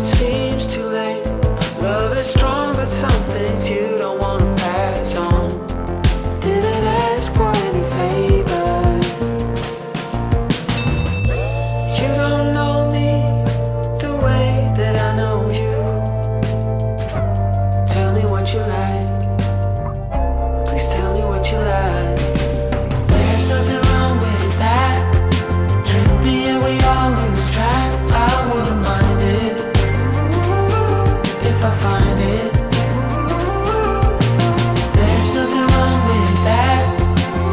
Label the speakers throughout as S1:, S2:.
S1: it seems too late. Love is strong, but some things you don't wanna pass on. Didn't ask for any favors. You don't know me the way that I know you. Tell me what you like. Please tell me what you like. There's nothing wrong with that. Trippy and we all lose track. I wouldn't mind it if I find it. There's nothing wrong with that.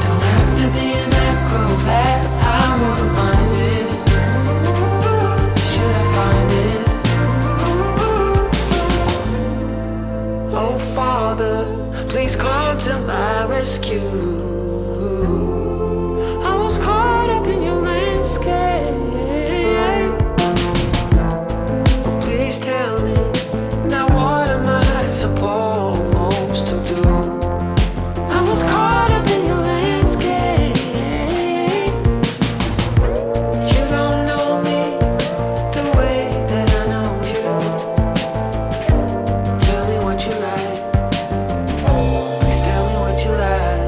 S1: Don't have to be an acrobat. I wouldn't mind it. Should I find it? Oh Father, please come to my rescue. I was caught up in your landscape. Oh, please tell me, now what am I supposed to do? I was caught up in your landscape. You don't know me the way that I know you. Tell me what you like. Please tell me what you like.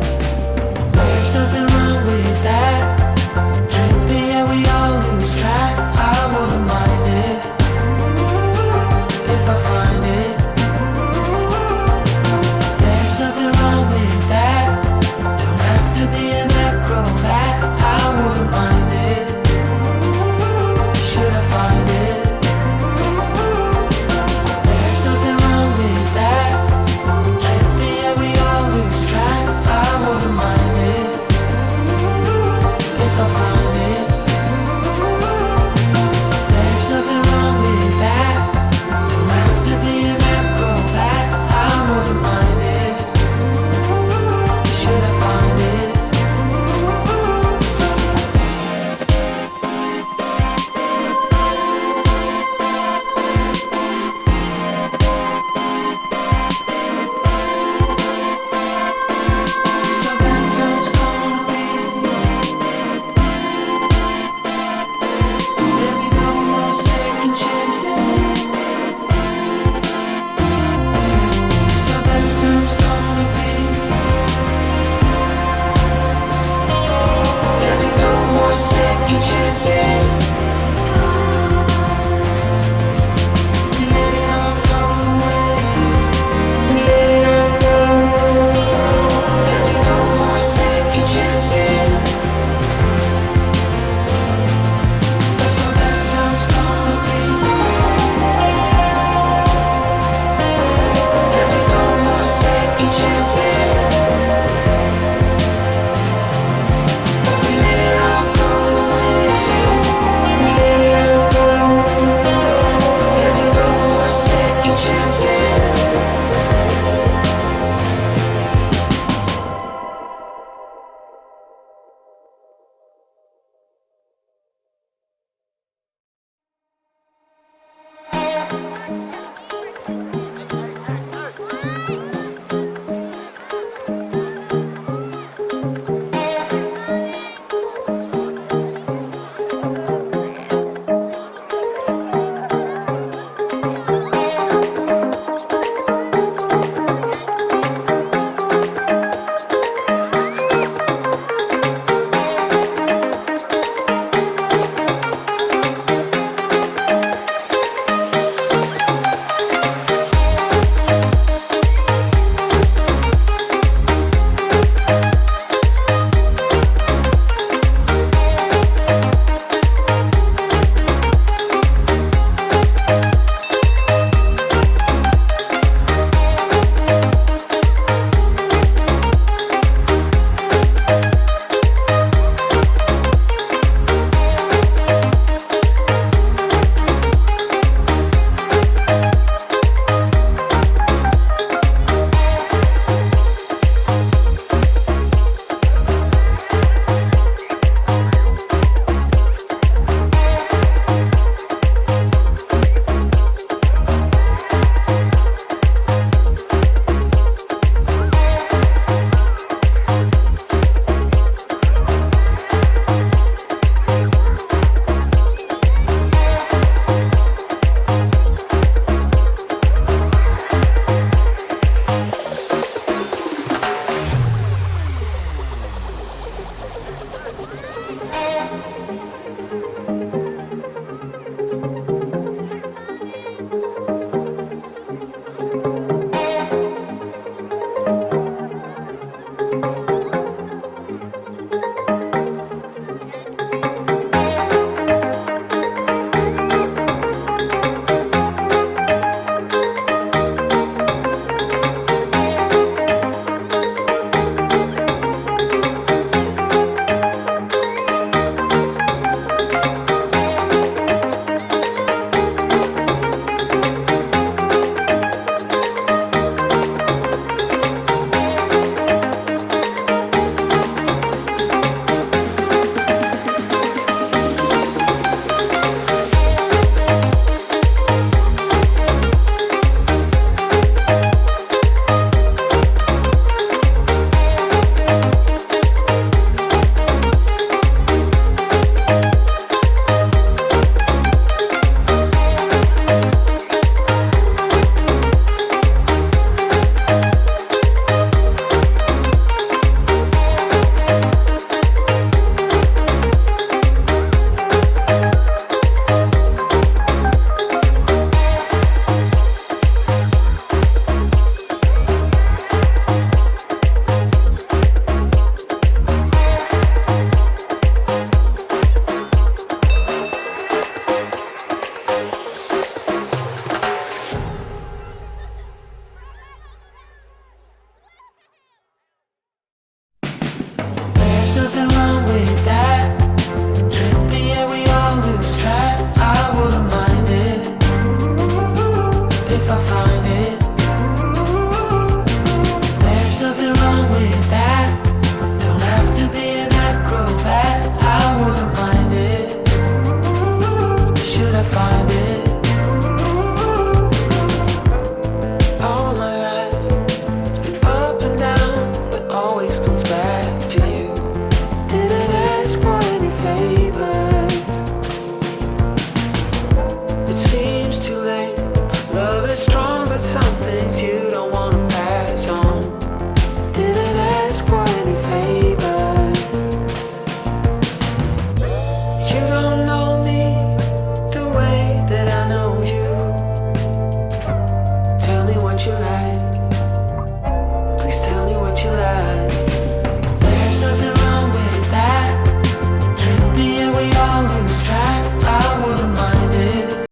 S1: if I find it. There's nothing wrong with that. Don't have to be an acrobat. I wouldn't mind it. Should I find it? All my life, it's been up and down, but always comes back to you. Didn't ask for any favors. It seems too late. Love is strong, but some things you don't wanna pass on. Didn't ask for any favors. You don't know me the way that I know you. Tell me what you like.